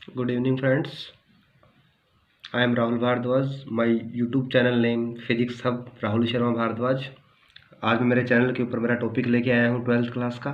Good evening, friends. I am Rahul Bhardwaj. My YouTube channel name Physics Hub Rahul Sharma Bhardwaj. आज मैं मेरे channel के ऊपर मेरा टॉपिक लेके आया हूँ 12th क्लास का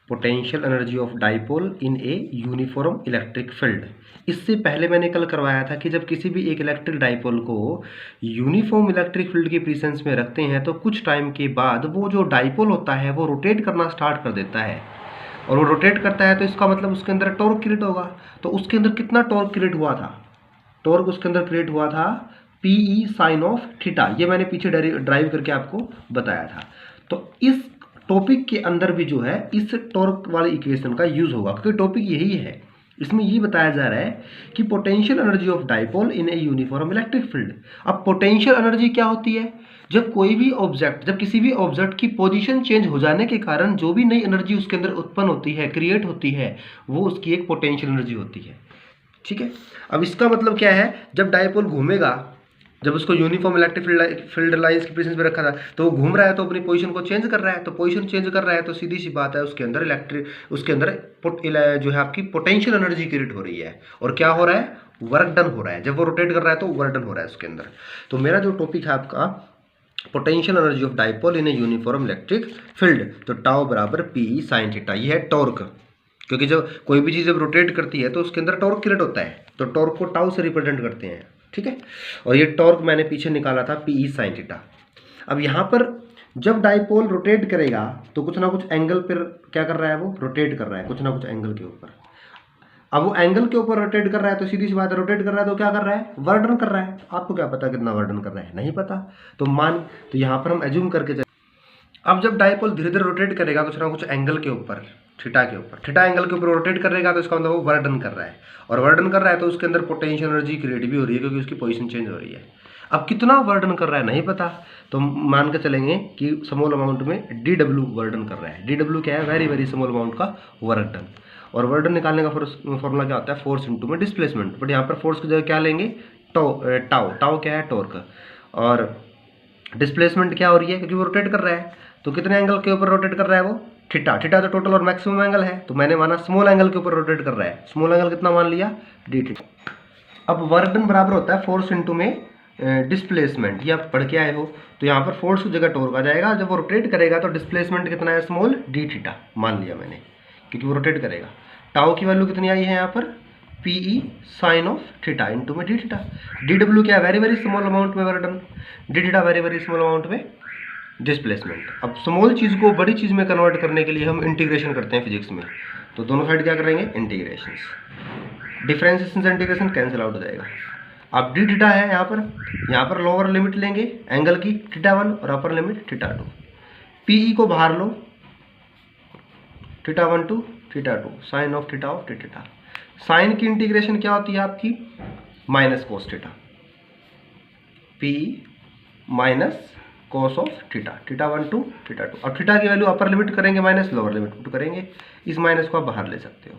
potential energy of dipole in a uniform electric field. इससे पहले मैंने कल करवाया था कि जब किसी भी एक इलेक्ट्रिक डाइपोल को यूनिफॉर्म इलेक्ट्रिक फील्ड के प्रेजेंस में रखते हैं तो कुछ टाइम के बाद वो जो डाइपोल होता है वो रोटेट करना स्टार्ट कर देता है, और वो रोटेट करता है तो इसका मतलब उसके अंदर टॉर्क क्रिएट होगा। तो उसके अंदर कितना टॉर्क क्रिएट हुआ था? टॉर्क उसके अंदर क्रिएट हुआ था पीई साइन ऑफ थीटा। ये मैंने पीछे ड्राइव करके आपको बताया था। तो इस टॉपिक के अंदर भी जो है इस टॉर्क वाले इक्वेशन का यूज होगा, क्योंकि टॉपिक यही है। इसमें ये बताया जा रहा है कि potential energy of dipole in a uniform electric field. अब पोटेंशियल एनर्जी क्या होती है? जब किसी भी ऑब्जेक्ट की पोजीशन चेंज हो जाने के कारण जो भी नई एनर्जी उसके अंदर उत्पन्न होती है, क्रिएट होती है, वो उसकी एक पोटेंशियल एनर्जी होती है। ठीक है। अब इसका मतलब क्या है? जब डाइपोल घूमेगा, जब उसको यूनिफॉर्म इलेक्ट्रिक फील्ड लाइंस के प्रेजेंस में रखा था तो वो घूम रहा है, तो अपनी पोजीशन को चेंज कर रहा है। तो पोजीशन चेंज कर रहा है तो सीधी सी बात है उसके अंदर जो है आपकी पोटेंशियल एनर्जी क्रिएट हो रही है। और क्या हो रहा है? वर्क डन हो रहा है। जब वो रोटेट कर रहा है तो वर्क डन हो रहा है उसके अंदर। तो मेरा जो टॉपिक है आपका potential energy of dipole in a uniform electric field, तो टाउ बराबर पी साइन थीटा। ये है टॉर्क, क्योंकि जब कोई भी चीज़ जब रोटेट करती है तो उसके अंदर टॉर्क क्रिएट होता है, तो टॉर्क को टाउ से रिप्रेजेंट करते हैं। ठीक है। और ये टॉर्क मैंने पीछे निकाला था पीई साइन थीटा। अब यहाँ पर जब डाइपोल रोटेट करेगा तो कुछ ना कुछ एंगल पर क्या कर रहा है? वो रोटेट कर रहा है कुछ ना कुछ एंगल के ऊपर। अब वो एंगल के ऊपर रोटेट कर रहा है तो सीधी सी बात है, रोटेट कर रहा है तो क्या कर रहा है? वर्डन कर रहा है। आपको क्या पता कितना वर्डन कर रहा है? नहीं पता। तो यहाँ पर हम एज्यूम करके अब जब डाइपोल धीरे धीरे रोटेट करेगा कुछ ना कुछ एंगल के ऊपर, थीटा के ऊपर, थीटा एंगल के ऊपर रोटेट करेगा तो इसका मतलब वो वर्डन कर रहा है। और वर्डन कर रहा है तो उसके अंदर पोटेंशियल एनर्जी क्रिएट भी हो रही है, क्योंकि उसकी पोजीशन चेंज हो रही है। अब कितना वर्डन कर रहा है नहीं पता, तो मान के चलेंगे कि स्मॉल अमाउंट में डी डब्ल्यू वर्डन कर रहा है। डी डब्ल्यू क्या है? वेरी वेरी स्मॉल अमाउंट का वर्क डन। और वर्डन निकालने का फॉर्मूला क्या होता है? फोर्स इंटू में डिस्प्लेसमेंट। बट यहाँ पर फोर्स की जगह क्या लेंगे? टाउ। टाउ क्या है? टॉर्क। और डिस्प्लेसमेंट क्या हो रही है? क्योंकि वो रोटेट कर रहा है, तो कितने एंगल के ऊपर रोटेट कर रहा है वो? थीटा। थीटा तो टोटल और मैक्सिमम एंगल है, तो मैंने माना स्मॉल एंगल के ऊपर रोटेट कर रहा है। स्मॉल एंगल कितना मान लिया? D theta. अब वर्क डन बराबर होता है फोर्स इंटू में डिस्प्लेसमेंट। ये आप पढ़ के आए हो, तो यहाँ पर फोर्स की जगह टॉर्क आ जाएगा। जब वो रोटेट करेगा तो डिस्प्लेसमेंट कितना है? स्मॉल डी थीटा मान लिया मैंने, क्योंकि वो रोटेट करेगा। टाउ की वैल्यू कितनी आई है यहाँ पर? PE sine of theta into में डी थीटा। डी डब्ल्यू क्या है? वेरी वेरी स्मॉल अमाउंट में work done. D theta very very small amount में डिस्प्लेसमेंट। अब स्मॉल चीज़ को बड़ी चीज़ में कन्वर्ट करने के लिए हम इंटीग्रेशन करते हैं फिजिक्स में, तो दोनों साइड क्या करेंगे? इंटीग्रेशन। डिफरेंशिएशन से इंटीग्रेशन कैंसिल आउट हो जाएगा। अब डी थीटा है यहाँ पर लोअर लिमिट लेंगे एंगल की थीटा 1 और अपर लिमिट थीटा 2। पीई को बाहर लो, theta 1 to theta 2 sine of theta. Sine की इंटीग्रेशन क्या होती है आपकी? Minus cos theta. PE minus cos of theta 1 to theta 2। अब थीटा की वैल्यू अपर लिमिट करेंगे माइनस, लोअर लिमिट पुट करेंगे। इस माइनस को आप बाहर ले सकते हो,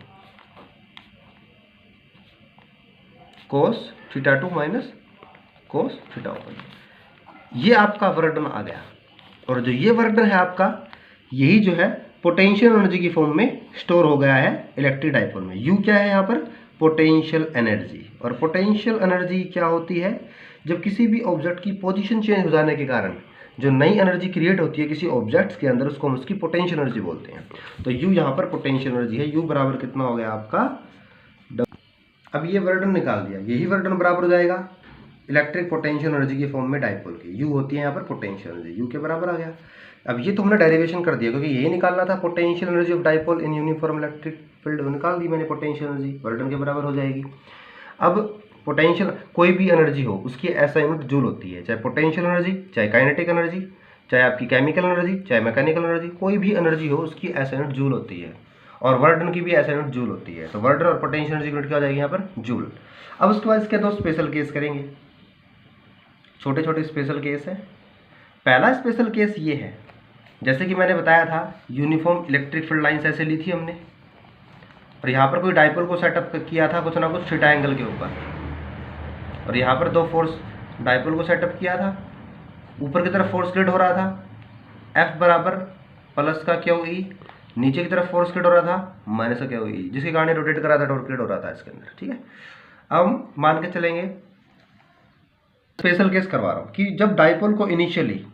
cos theta 2 minus cos theta 1। ये आपका वर्कडन आ गया। और जो ये वर्कडन है आपका, यही जो है पोटेंशियल एनर्जी की फॉर्म में स्टोर हो गया है इलेक्ट्रिक डाइपोल में। यू क्या है यहाँ पर? Potential energy. और पोटेंशियल एनर्जी क्या होती है? जब किसी भी ऑब्जेक्ट की पोजीशन चेंज हो जाने के कारण जो नई एनर्जी क्रिएट होती है किसी ऑब्जेक्ट के अंदर, उसको हम उसकी पोटेंशियल एनर्जी बोलते हैं। तो यू यहाँ पर पोटेंशियल एनर्जी है। यू बराबर कितना हो गया आपका? अब ये वर्डन निकाल दिया, यही वर्डन बराबर हो जाएगा इलेक्ट्रिक पोटेंशियल एनर्जी की फॉर्म में डाइपोल की। यू होती है यहाँ पर पोटेंशियल एनर्जी, यू के बराबर आ गया। अब ये तो हमने डेरिवेशन कर दिया, क्योंकि यही निकालना था potential energy of dipole in uniform electric field. निकाल दी मैंने पोटेंशियल एनर्जी, वर्डन के बराबर हो जाएगी। अब पोटेंशियल कोई भी एनर्जी हो उसकी ऐसा यूनिट जूल होती है, चाहे पोटेंशियल एनर्जी, चाहे काइनेटिक एनर्जी, चाहे आपकी केमिकल एनर्जी, चाहे मैकेनिकल एनर्जी, कोई भी एनर्जी हो उसकी ऐसा यूनिट जूल होती है। और वर्डन की भी ऐसा यूनिट जूल होती है। तो वर्डन और पोटेंशियल एनर्जी यूनिट क्या हो जाएगी यहाँ पर? जूल। अब उसके बाद इसके दो स्पेशल केस करेंगे, छोटे छोटे स्पेशल केस है। पहला स्पेशल केस ये है, जैसे कि मैंने बताया था यूनिफॉर्म इलेक्ट्रिक फील्ड लाइंस ऐसे ली थी हमने, और यहाँ पर कोई डाइपोल को सेटअप किया था कुछ ना कुछ थीटा एंगल के ऊपर, और यहाँ पर दो फोर्स डाइपोल को सेटअप किया था। ऊपर की तरफ फोर्स क्रिएट हो रहा था F बराबर प्लस का क्यू ई नीचे की तरफ फोर्स क्रिएट हो रहा था, माइनस का क्या हुई, जिसके कारण रोटेट कर रहा था, टॉर्क क्रिएट हो रहा था इसके अंदर, ठीक है। अब मान के चलेंगे, स्पेशल केस करवा रहा हूँ कि जब डाइपोल को इनिशियली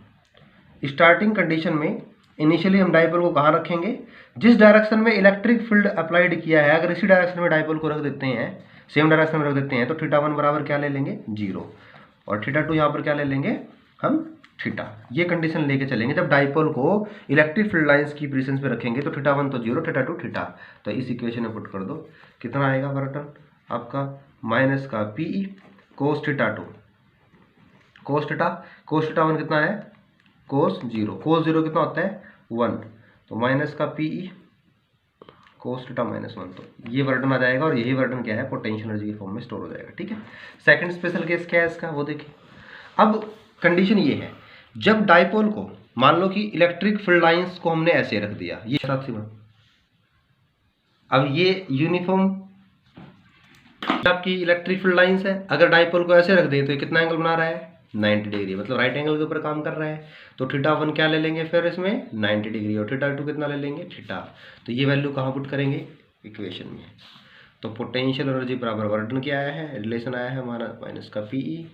स्टार्टिंग कंडीशन में इनिशियली हम डाइपोल को कहाँ रखेंगे, जिस डायरेक्शन में इलेक्ट्रिक फील्ड अप्लाइड किया है, अगर इसी डायरेक्शन में डाइपोल को रख देते हैं, सेम डायरेक्शन में रख देते हैं, तो θ1 बराबर क्या ले लेंगे, 0, और θ2 यहाँ पर क्या ले लेंगे हम, थीटा। ये कंडीशन लेके चलेंगे जब डाइपोल को इलेक्ट्रिक फील्ड लाइंस की प्रेजेंस पे रखेंगे, तो θ1 तो 0, θ2 थीटा। तो इस इक्वेशन में पुट कर दो, कितना आएगा वर्टन आपका, माइनस का पीई कोस θ2 कोस थीटा, कोस θ1 कितना है, कोस 0, कोस 0 कितना होता है 1, तो माइनस का पीई कोस थीटा माइनस 1, तो ये वर्डन आ जाएगा, और यही वर्डन क्या है, पोटेंशियल एनर्जी के फॉर्म में स्टोर हो जाएगा, ठीक है। सेकंड स्पेशल केस क्या है इसका, वो देखिए। अब कंडीशन ये है, जब डाइपोल को मान लो कि इलेक्ट्रिक फील्ड लाइंस को हमने ऐसे रख दिया, ये साथ से, अब ये यूनिफॉर्म आपकी इलेक्ट्रिक फील्ड लाइंस है, अगर डाइपोल को ऐसे रख दें तो ये कितना एंगल बना रहा है, 90 डिग्री, मतलब राइट एंगल के ऊपर काम कर रहा है। तो θ1 क्या ले लेंगे फिर इसमें 90 डिग्री, और θ2 कितना ले लेंगे, थीटा। तो ये वैल्यू कहाँ पुट करेंगे, इक्वेशन में। तो पोटेंशियल एनर्जी बराबर वर्डन क्या आया है, रिलेशन आया है हमारा, माइनस का पीई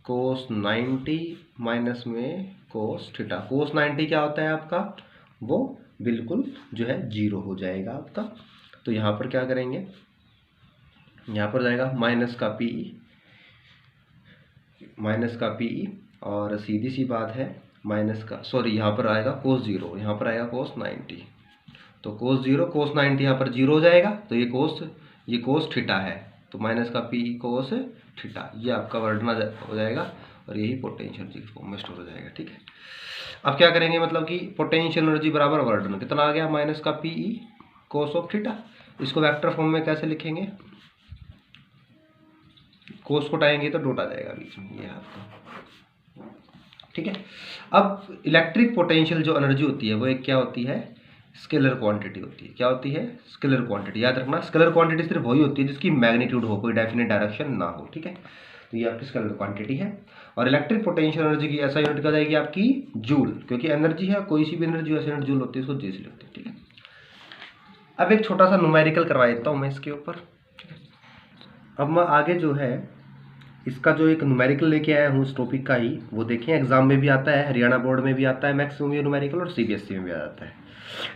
कोस 90 माइनस में कोस थीटा। कोस 90 क्या होता है आपका, वो बिल्कुल जो है 0 हो जाएगा आपका। तो यहाँ पर क्या करेंगे, यहाँ पर जाएगा माइनस का पीई और सीधी सी बात है माइनस का, सॉरी यहाँ पर आएगा कोस 0, यहाँ पर आएगा कोस 90, तो कोस 0 कोस 90 यहाँ पर 0 हो जाएगा, तो ये कोस थीटा है, तो माइनस का पी कोस थीटा, ये आपका वर्डन हो जाएगा, और यही पोटेंशियल एनर्जी फॉर्म में स्टोर हो जाएगा, ठीक है। अब क्या करेंगे, मतलब कि पोटेंशियल एनर्जी बराबर वर्डन कितना आ गया, माइनस का पीई कोस ऑफ थीटा। इसको वेक्टर फॉर्म में कैसे लिखेंगे, कोस को उठाएंगे तो डॉट आ जाएगा बीच में, ये आपका, ठीक है। अब इलेक्ट्रिक पोटेंशियल जो एनर्जी होती है वो एक क्या होती है, स्केलर क्वांटिटी होती है। क्या होती है, स्केलर क्वांटिटी। याद रखना, स्केलर क्वांटिटी सिर्फ वही होती है जिसकी मैग्नीट्यूड हो, कोई डेफिनेट डायरेक्शन ना हो, ठीक है। तो ये आपकी स्केलर क्वांटिटी है। और इलेक्ट्रिक पोटेंशियल एनर्जी की ऐसा यूनिट क्या जाएगी आपकी, जूल, क्योंकि एनर्जी है, कोई सी भी एनर्जी ऐसी यूनिट जूल होती है, उसको जी से लिखते हैं, ठीक है। अब एक छोटा सा न्यूमेरिकल करवा देता हूँ मैं इसके ऊपर, ठीक है। अब मैं आगे जो है इसका जो एक न्यूमेरिकल लेके आया हूँ इस टॉपिक का ही, वो देखें, एग्जाम में भी आता है, हरियाणा बोर्ड में भी आता है मैक्सिमम ये न्यूमेरिकल, और सीबीएसई में भी आ जाता है।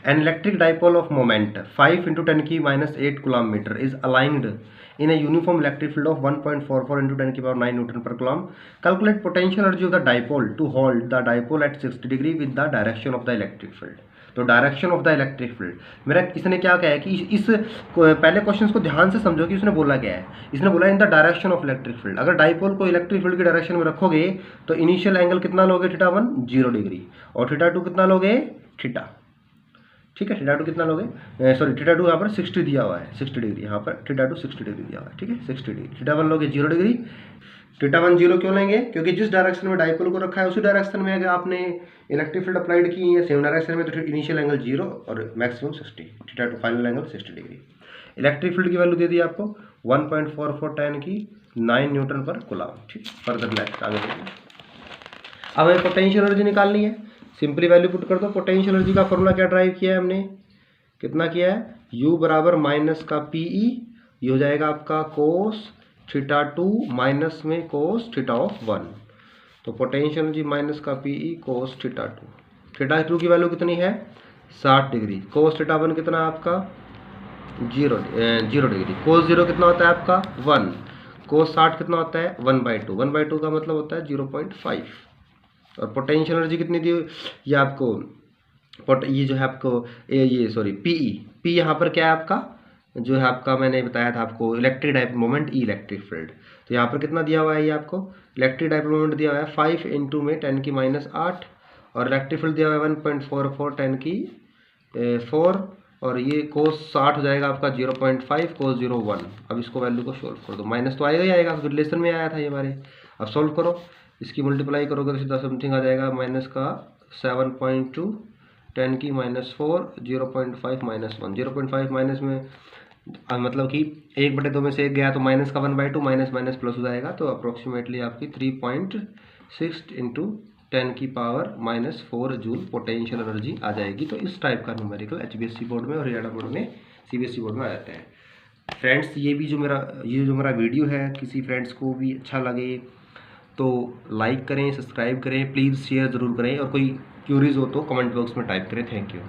An electric dipole of moment 5 × 10⁻⁸ coulomb is aligned in a uniform electric field of 1.44 × 10⁹ Newton per coulomb. Calculate potential energy of the dipole to hold the dipole at 60 degree with the direction of the electric field. तो direction of the electric field, मेरा इसने क्या कहा है कि इस पहले question को ध्यान से समझो कि उसने बोला क्या है। इसने बोला in the direction of electric field. अगर डाइपोल को इलेक्ट्रिक फील्ड की डायरेक्शन में रखोगे तो इनिशियल एंगल कितना लोगे, θ1 0 डिग्री, और θ2 कितना लोगे, थीटा, ठीक है। θ2 कितना लोगे, सॉरी θ2 यहाँ पर 60 दिया हुआ है, 60 डिग्री, यहाँ पर θ2 60 डिग्री दिया हुआ है, ठीक है, 60 डिग्री। θ1 लोगे 0 डिग्री, θ1 0 क्यों लेंगे, क्योंकि जिस डायरेक्शन में डाइपोल को रखा है उसी डायरेक्शन में अगर आपने इलेक्ट्रिक फील्ड अप्लाइड की है सेम डायरेक्शन में, तो इनिशियल एंगल 0 और maximum 60, θ2 final angle 60 degree. Electric field की वैल्यू दे दी आपको 1.44 न्यूटन पर कूलम, ठीक। फर्दर नेक्स्ट आगे देखिए। अब हमें पोटेंशियल एनर्जी निकालनी है, सिंपली वैल्यू पुट कर दो। पोटेंशियल एनर्जी का फॉर्मूला क्या ड्राइव किया है हमने, कितना किया है, U बराबर माइनस का पीई, ये हो जाएगा आपका कोस θ2 माइनस में कोस θ1। तो पोटेंशियल एनर्जी माइनस का पीई कोस θ2 की वैल्यू कितनी है 60 डिग्री, कोस θ1 कितना है आपका 0 डिग्री, कोस 0 कितना होता है आपका 1, कोस 60 कितना होता है 1/2, 1/2 का मतलब होता है 0.5। और पोटेंशियल एनर्जी कितनी दी, ये आपको ये जो है आपको ये सॉरी पी यहाँ पर क्या है आपका, जो है आपका मैंने बताया था आपको इलेक्ट्रिक डाइपोल मोमेंट, ई इलेक्ट्रिक फील्ड। तो यहाँ पर कितना दिया हुआ है, ये आपको इलेक्ट्रिक डाइपोल मोमेंट दिया हुआ है 5 × 10⁻⁸, और इलेक्ट्रिक फील्ड दिया हुआ है 1.44 10⁴, और ये कोस 60 हो जाएगा आपका 0.5, कोस 0 1। अब इसको वैल्यू को सोल्व कर दो, माइनस तो आएगा ही आएगा, रिलेशन में आया था ये हमारे। अब सोल्व करो, इसकी मल्टीप्लाई करोगे तो सीधा समथिंग आ जाएगा माइनस का 7.2 10⁻⁴ 0.5 -1, 0.5 माइनस में मतलब कि 1/2 में से 1 गया तो माइनस का 1/2, माइनस माइनस प्लस हो जाएगा, तो अप्रोक्सीमेटली आपकी 3.6 × 10⁻⁴ जूल पोटेंशियल एनर्जी आ जाएगी। तो इस टाइप का न्यूमेरिकल HBSC बोर्ड में और हरियाणा बोर्ड में, CBSE बोर्ड में आ जाते हैं। फ्रेंड्स, ये जो मेरा वीडियो है किसी फ्रेंड्स को भी अच्छा लगे तो लाइक करें, सब्सक्राइब करें, प्लीज़ शेयर ज़रूर करें, और कोई क्यूरीज हो तो कमेंट बॉक्स में टाइप करें। Thank you.